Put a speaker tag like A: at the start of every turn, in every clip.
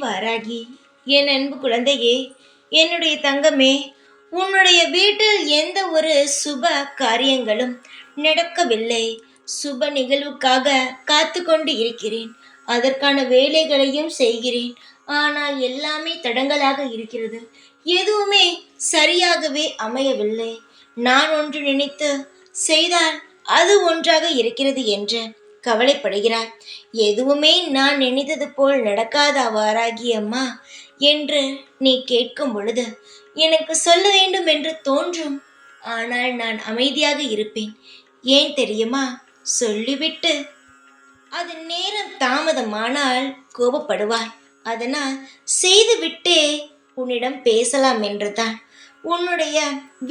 A: வாராகி, என் அன்பு குழந்தையே, என்னுடைய தங்கமே, உன்னுடைய வீட்டில் எந்த ஒரு சுப காரியங்களும் நடக்கவில்லை. சுப நிகழ்வுக்காக காத்து கொண்டு இருக்கிறேன். அதற்கான வேலைகளையும் செய்கிறேன். ஆனால் எல்லாமே தடங்கலாக இருக்கிறது. எதுவுமே சரியாகவே அமையவில்லை. நான் ஒன்று நினைத்து செய்தால் அது ஒன்றாக இருக்கிறது என்று கவலைப்படுகிறாய். எதுவுமே நான் நினைத்தது போல் நடக்காதா வாராகி அம்மா என்று நீ கேட்கும் பொழுது எனக்கு சொல்ல வேண்டும் என்று தோன்றும். ஆனால் நான் அமைதியாக இருப்பேன். ஏன் தெரியுமா? சொல்லிவிட்டு அது நேரம் தாமதமானால் கோபப்படுவாய். அதனால் செய்துவிட்டே உன்னிடம் பேசலாம் என்றுதான். உன்னுடைய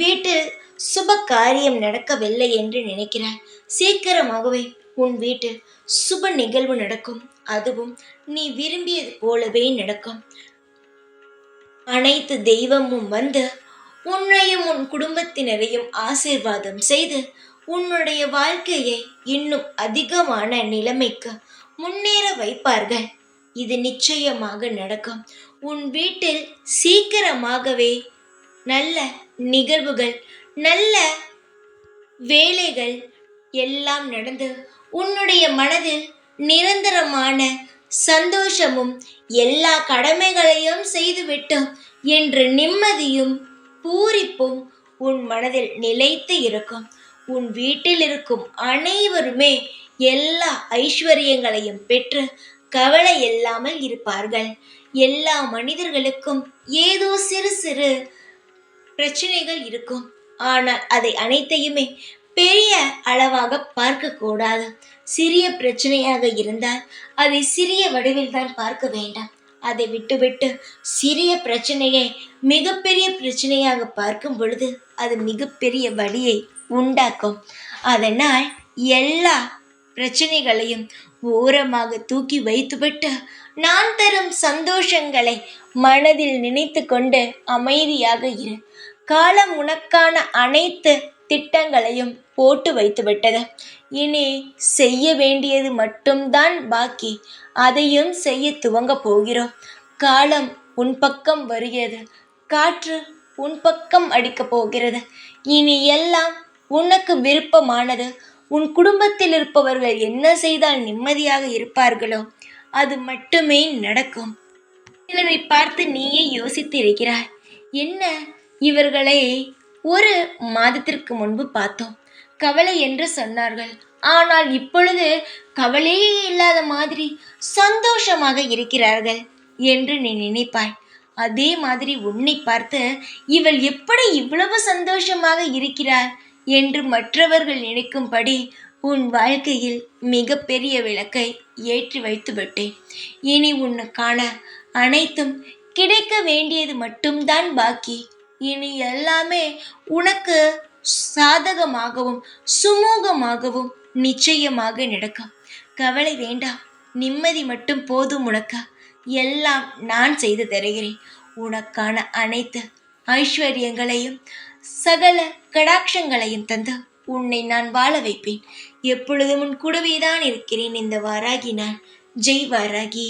A: வீட்டில் சுப காரியம் நடக்கவில்லை என்று நினைக்கிறாய். சீக்கிரமாகவே உன் வீட்டில் சுப நிகழ்வு நடக்கும். அதுவும் நீ விரும்பியது போலவே நடக்கும். அனைத்து தெய்வமும் வந்து உன்னையும் உன் குடும்பத்தினரையும் ஆசீர்வாதம் செய்து உன்னுடைய வாழ்க்கையை இன்னும் அதிகமான நிலைமைக்கு முன்னேற வைப்பார்கள். இது நிச்சயமாக நடக்கும். உன் வீட்டில் சீக்கிரமாகவே நல்ல நிகழ்வுகள், நல்ல வேலைகள் எல்லாம் நடந்து உன்னுடைய மனதில் நிரந்தரமான சந்தோஷமும் எல்லா கடமைகளையும் செய்துவிட்டோம் என்ற நிம்மதியும் பூரிப்பும் உன் மனதில் நிலைத்து இருக்கும். உன் வீட்டில் இருக்கும் அனைவருமே எல்லா ஐஸ்வர்யங்களையும் பெற்று கவலை இல்லாமல் இருப்பார்கள். எல்லா மனிதர்களுக்கும் ஏதோ சிறு சிறு பிரச்சனைகள் இருக்கும். ஆனால் அதை அனைத்தையுமே பெரிய அளவாக பார்க்கக்கூடாது. சிறிய பிரச்சனையாக இருந்தால் அதை சிறிய வடிவில் தான் பார்க்க வேண்டாம். அதை விட்டுவிட்டு சிறிய பிரச்சனையை மிகப்பெரிய பிரச்சனையாக பார்க்கும் பொழுது அது மிகப்பெரிய வலியை உண்டாக்கும். அதனால் எல்லா பிரச்சனைகளையும் ஓரமாக தூக்கி வைத்துவிட்டு நான் தரும் சந்தோஷங்களை மனதில் நினைத்து கொண்டு அமைதியாக இரு. காலம் உனக்கான அனைத்து திட்டங்களையும் போட்டு வைத்துவிட்டது. இனி செய்ய வேண்டியது மட்டும்தான் பாக்கி. அதையும் செய்ய துவங்க போகிறோம். காலம் உன் பக்கம் வருகிறது. காற்று உன் பக்கம் அடிக்கப் போகிறது. இனி எல்லாம் உனக்கு விருப்பமானது. உன் குடும்பத்தில் இருப்பவர்கள் என்ன செய்தால் நிம்மதியாக இருப்பார்களோ அது மட்டுமே நடக்கும். சிலரை பார்த்து நீயே யோசித்து இருக்கிறாய். என்ன, இவர்களை ஒரு மாதத்திற்கு முன்பு பார்த்தோம், கவலை என்று சொன்னார்கள். ஆனால் இப்பொழுது கவலையே இல்லாத மாதிரி சந்தோஷமாக இருக்கிறார்கள் என்று நீ நினைப்பாய். அதே மாதிரி உன்னை பார்த்து இவள் எப்படி இவ்வளவு சந்தோஷமாக இருக்கிறார் என்று மற்றவர்கள் நினைக்கும்படி உன் வாழ்க்கையில் மிக பெரிய விளக்கை ஏற்றி வைத்து விட்டேன். இனி உனக்கான அனைத்தும் கிடைக்க வேண்டியது மட்டும்தான் பாக்கி. இனி எல்லாமே உனக்கு சாதகமாகவும் சுமூகமாகவும் நிச்சயமாக நடக்கும். கவலை வேண்டாம். நிம்மதி மட்டும் போதும் உனக்கு. எல்லாம் நான் செய்து தருகிறேன். உனக்கான அனைத்து ஐஸ்வர்யங்களையும் சகல கடாட்சங்களையும் தந்து உன்னை நான் வாழ வைப்பேன். எப்பொழுதும் உன் கூடவே தான் இருக்கிறேன். இந்த வாராகி நான். ஜெய் வாராகி.